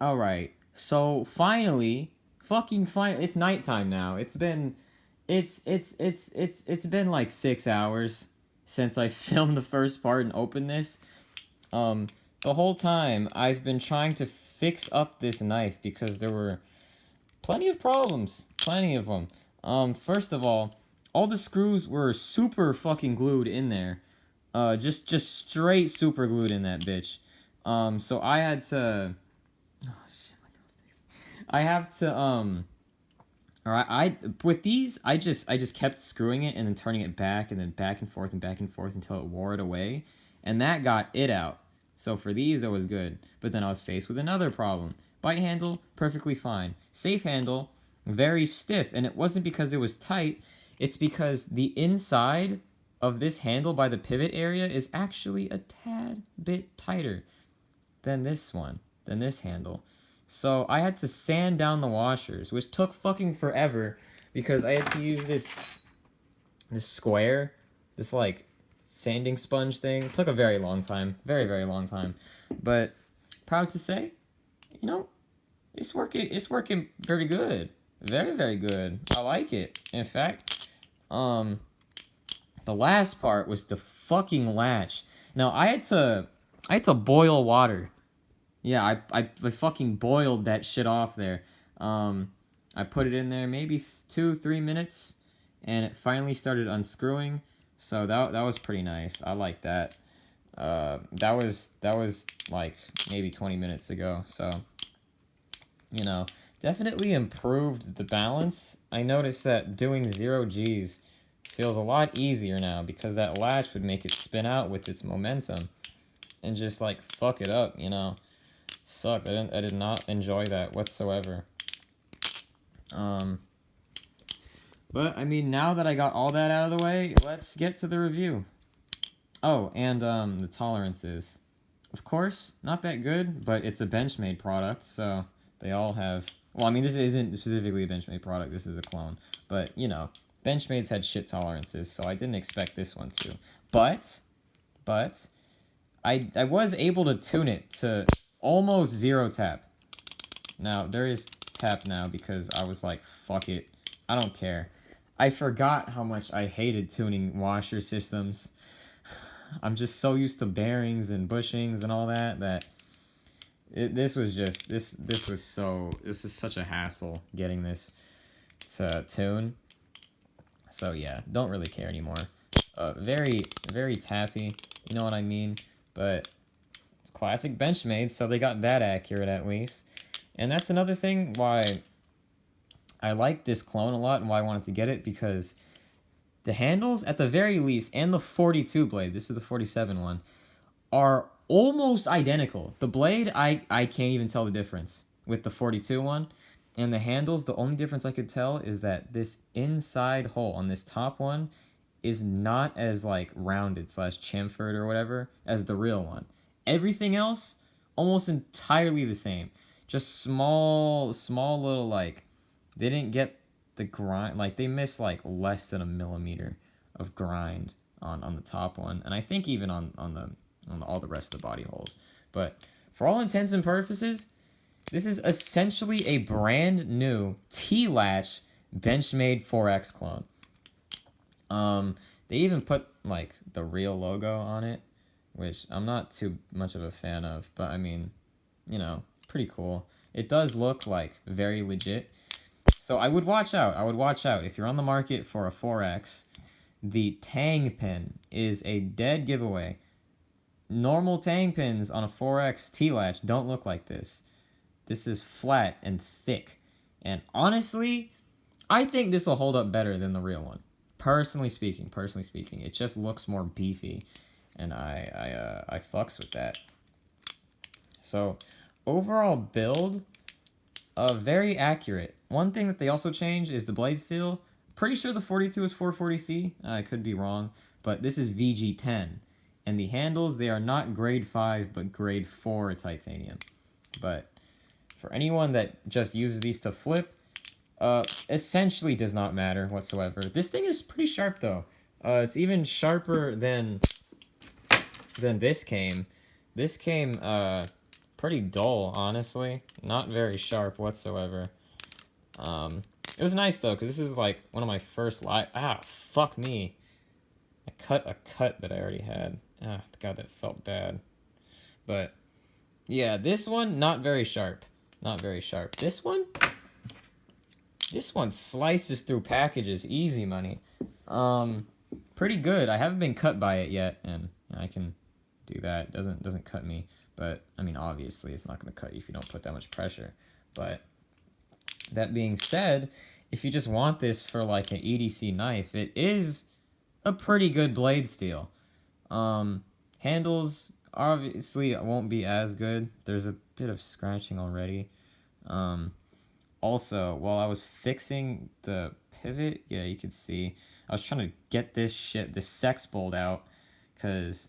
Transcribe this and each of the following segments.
Alright, so finally, fucking fine. It's nighttime now. It's been like 6 hours since I filmed the first part and opened this. Um, the whole time I've been trying to fix up this knife because there were plenty of problems, plenty of them. First of all the screws were super fucking glued in there. Just straight super glued in that bitch. So I had to. Oh shit, my nose stinks. I have to All right, I with these, I just kept screwing it and then turning it back and then back and forth until it wore it away, and that got it out. So for these, that was good. But then I was faced with another problem. Bite handle, perfectly fine. Safe handle, very stiff, and it wasn't because it was tight. It's because the inside of this handle by the pivot area is actually a tad bit tighter than this one, than this handle. So I had to sand down the washers, which took fucking forever because I had to use this square, this like sanding sponge thing. It took a very long time, very long time. But proud to say, you know, it's working. It's working very good, very good. I like it. In fact, the last part was the fucking latch. Now I had to boil water. Yeah, I fucking boiled that shit off there. I put it in there maybe 2-3 minutes, and it finally started unscrewing. So that was pretty nice. I like that. That was like maybe 20 minutes ago. So definitely improved the balance. I noticed that doing 0 Gs feels a lot easier now because that latch would make it spin out with its momentum and just like fuck it up. Sucked. I did not enjoy that whatsoever. But I mean, now that I got all that out of the way, let's get to the review. Oh, and the tolerances. Of course, not that good, but it's a Benchmade product, so they all have. Well, I mean, this isn't specifically a Benchmade product. This is a clone, but Benchmade's had shit tolerances, so I didn't expect this one to. But I was able to tune it to almost 0 tap. Now, there is tap now because I was like, fuck it. I don't care. I forgot how much I hated tuning washer systems. I'm just so used to bearings and bushings and all that this was such a hassle getting this to tune. So yeah, don't really care anymore. Very tappy, you know what I mean? But it's classic Benchmade, so they got that accurate at least. And that's another thing why I like this clone a lot and why I wanted to get it, because the handles, at the very least, and the 42 blade, this is the 47 one, are almost identical. The blade, I can't even tell the difference with the 42 one. And the handles, the only difference I could tell is that this inside hole on this top one is not as like rounded / chamfered or whatever as the real one. Everything else, almost entirely the same. Just small little like, they didn't get the grind, like they missed like less than a millimeter of grind on the top one, and I think even on all the rest of the body holes. But for all intents and purposes, this is essentially a brand new T-latch Benchmade 4X clone. They even put like the real logo on it, which I'm not too much of a fan of, but I mean, pretty cool. It does look like very legit. So I would watch out. If you're on the market for a 4X, the Tang Pin is a dead giveaway. Normal Tang Pins on a 4X T-latch don't look like this. This is flat and thick. And honestly, I think this will hold up better than the real one. Personally speaking, it just looks more beefy, and I fucks with that. So, overall build, very accurate. One thing that they also changed is the blade steel. Pretty sure the 42 is 440C. I could be wrong, but this is VG10. And the handles, they are not grade 5, but grade 4 titanium. But for anyone that just uses these to flip, essentially does not matter whatsoever. This thing is pretty sharp, though. It's even sharper than this came. This came, pretty dull, honestly. Not very sharp whatsoever. It was nice, though, because this is, like, one of my first fuck me. I cut a cut that I already had. Ah, God, that felt bad. But, yeah, this one, not very sharp. Not very sharp. This one slices through packages. Easy money. Pretty good. I haven't been cut by it yet, and I can do that. It doesn't cut me. But, I mean, obviously, it's not going to cut you if you don't put that much pressure. But, that being said, if you just want this for, like, an EDC knife, it is a pretty good blade steel. Handles, obviously, won't be as good. There's a bit of scratching already. Also, while I was fixing the pivot, yeah, you could see, I was trying to get this sex bolt out, because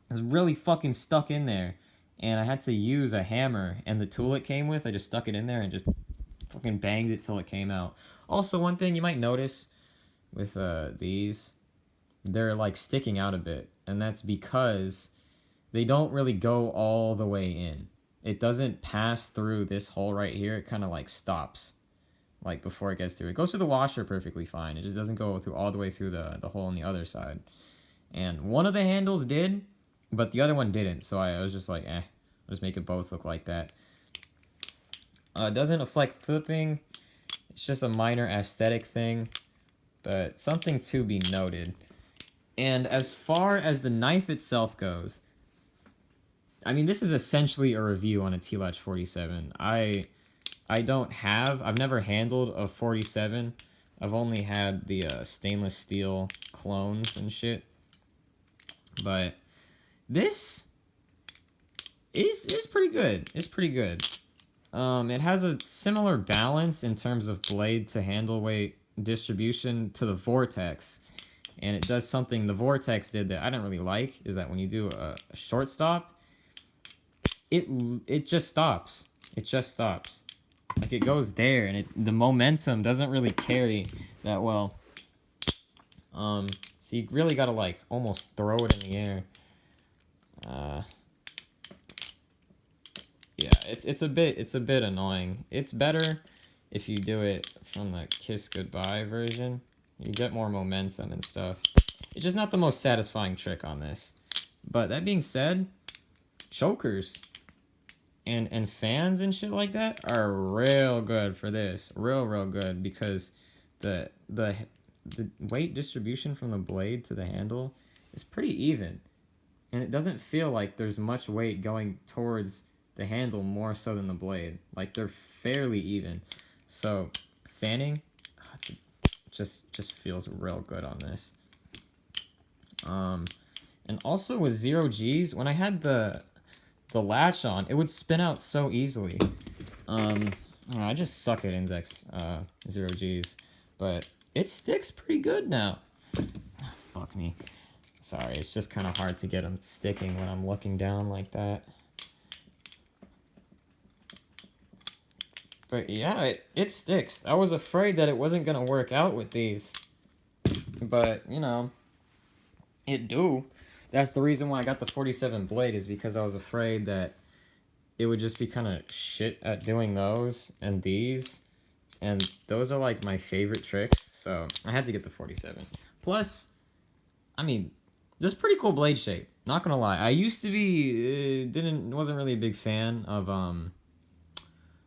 it was really fucking stuck in there, and I had to use a hammer, and the tool it came with, I just stuck it in there and just fucking banged it till it came out. Also, one thing you might notice with these, they're like sticking out a bit, and that's because they don't really go all the way in. It doesn't pass through this hole right here. It kind of like stops, like before it gets through. It goes through the washer perfectly fine. It just doesn't go through all the way through the hole on the other side. And one of the handles did, but the other one didn't. So I was just like, I'll just make it both look like that. It doesn't affect flipping. It's just a minor aesthetic thing, but something to be noted. And as far as the knife itself goes, I mean, this is essentially a review on a LATCH 47. I've never handled a 47. I've only had the stainless steel clones and shit. But this is pretty good. It's pretty good. It has a similar balance in terms of blade to handle weight distribution to the Vortex. And it does something the Vortex did that I don't really like, is that when you do a short stop, it just stops. It just stops. Like, it goes there, and the momentum doesn't really carry that well. So you really gotta, like, almost throw it in the air. Yeah, it's a bit annoying. It's better if you do it from the kiss goodbye version. You get more momentum and stuff. It's just not the most satisfying trick on this. But that being said, chokers and fans and shit like that are real good for this. Real good, because the weight distribution from the blade to the handle is pretty even. And it doesn't feel like there's much weight going towards the handle more so than the blade. Like, they're fairly even. So, fanning just feels real good on this. And also with 0 Gs, when I had the latch on, it would spin out so easily. I just suck at index 0 Gs, but it sticks pretty good now. Fuck me. Sorry, it's just kind of hard to get them sticking when I'm looking down like that. But yeah, it sticks. I was afraid that it wasn't going to work out with these. But, you know, it do. That's the reason why I got the 47 blade, is because I was afraid that it would just be kind of shit at doing those and these. And those are, like, my favorite tricks. So I had to get the 47. Plus, I mean, there's pretty cool blade shape. Not gonna lie. I used to be, wasn't really a big fan of,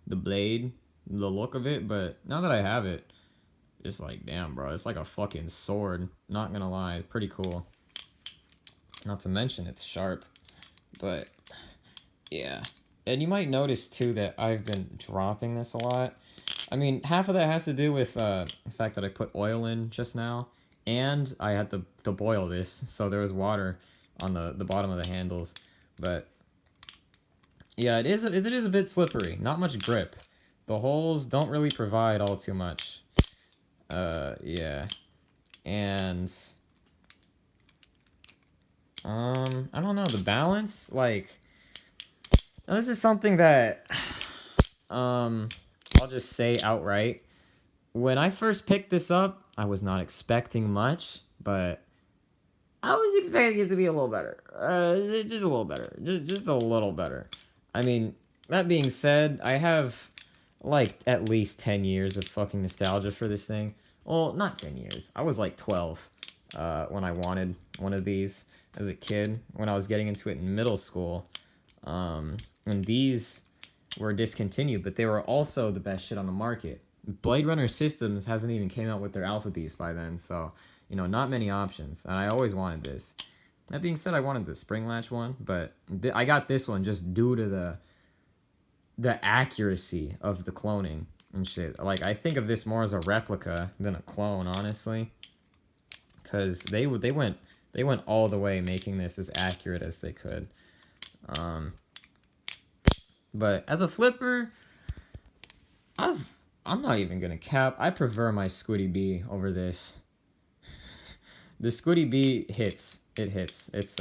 the blade, the look of it, but now that I have it, it's like, damn, bro, it's like a fucking sword. Not gonna lie, pretty cool. Not to mention it's sharp, but yeah. And you might notice too that I've been dropping this a lot. I mean, half of that has to do with the fact that I put oil in just now, and I had to boil this, so there was water on the bottom of the handles. But yeah, it is a bit slippery. Not much grip. The holes don't really provide all too much. Yeah. And I don't know, the balance, like, now this is something that I'll just say outright. When I first picked this up, I was not expecting much, but I was expecting it to be a little better. Just a little better. Just a little better. I mean, that being said, I have, like, at least 10 years of fucking nostalgia for this thing. Well, not 10 years. I was, like, 12 when I wanted one of these as a kid, when I was getting into it in middle school. And these were discontinued, but they were also the best shit on the market. Blade Runner Systems hasn't even came out with their Alpha Beast by then, so, you know, not many options. And I always wanted this. That being said, I wanted the spring latch one, but I got this one just due to the accuracy of the cloning and shit. Like, I think of this more as a replica than a clone, honestly, because they went all the way making this as accurate as they could. But as a flipper, I'm not even gonna cap. I prefer my Squiddy B over this. The Squiddy B hits. It hits. It's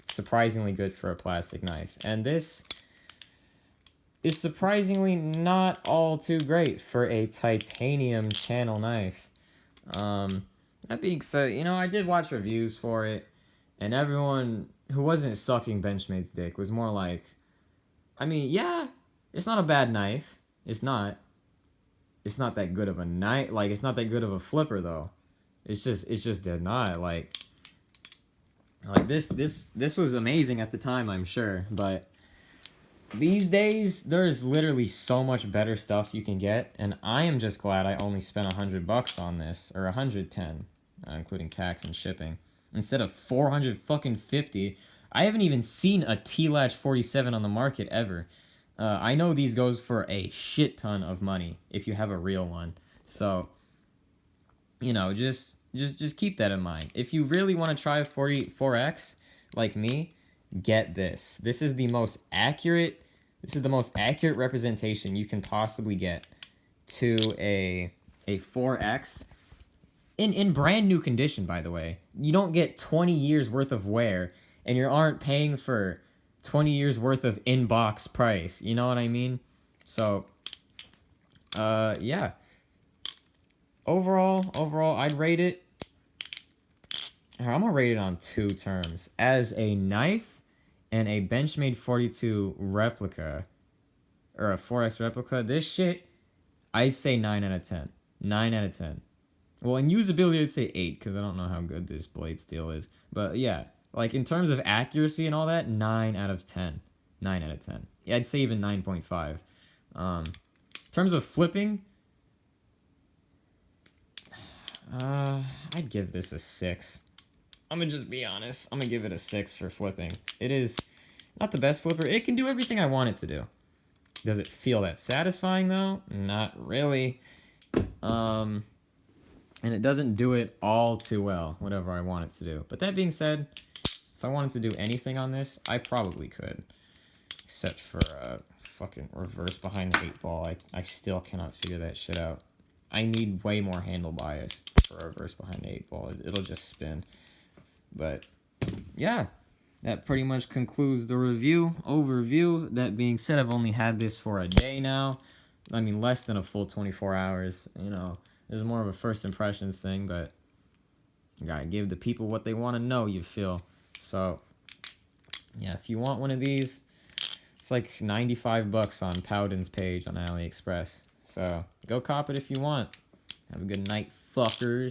surprisingly good for a plastic knife, and this is surprisingly not all too great for a titanium channel knife. That being said, you know, I did watch reviews for it, and everyone who wasn't sucking Benchmade's dick was more like, I mean, yeah, it's not a bad knife. It's not that good of a knife. Like, it's not that good of a flipper, though. It's just dead not. Like this was amazing at the time, I'm sure, but these days, there's literally so much better stuff you can get, and I am just glad I only spent $100 on this, or 110, including tax and shipping, instead of 450. I haven't even seen a T-Latch 47 on the market ever. I know these goes for a shit ton of money if you have a real one. So, you know, just keep that in mind. If you really want to try a 44X like me, get this. This is the most accurate representation you can possibly get to a 4X in brand new condition, by the way. You don't get 20 years worth of wear, and you aren't paying for 20 years worth of in-box price. You know what I mean? So, yeah. Overall, I'd rate it. I'm gonna rate it on 2 terms. As a knife and a Benchmade 42 replica, or a 4X replica, this shit, I'd say 9 out of 10. 9 out of 10. Well, in usability, I'd say 8, because I don't know how good this blade steel is. But yeah, like in terms of accuracy and all that, 9 out of 10. 9 out of 10. Yeah, I'd say even 9.5. In terms of flipping, I'd give this a 6. I'm gonna just be honest. I'm gonna give it a 6 for flipping. It is not the best flipper. It can do everything I want it to do. Does it feel that satisfying, though? Not really. And it doesn't do it all too well, whatever I want it to do. But that being said, if I wanted to do anything on this, I probably could. Except for fucking reverse behind the 8 ball. I still cannot figure that shit out. I need way more handle bias for a reverse behind the 8 ball. It'll just spin. But, yeah. That pretty much concludes the overview. That being said, I've only had this for a day now. I mean, less than a full 24 hours. You know, it's more of a first impressions thing, but you gotta give the people what they want to know, you feel. So, yeah, if you want one of these, it's like $95 on Powden's page on AliExpress. So, go cop it if you want. Have a good night, fuckers.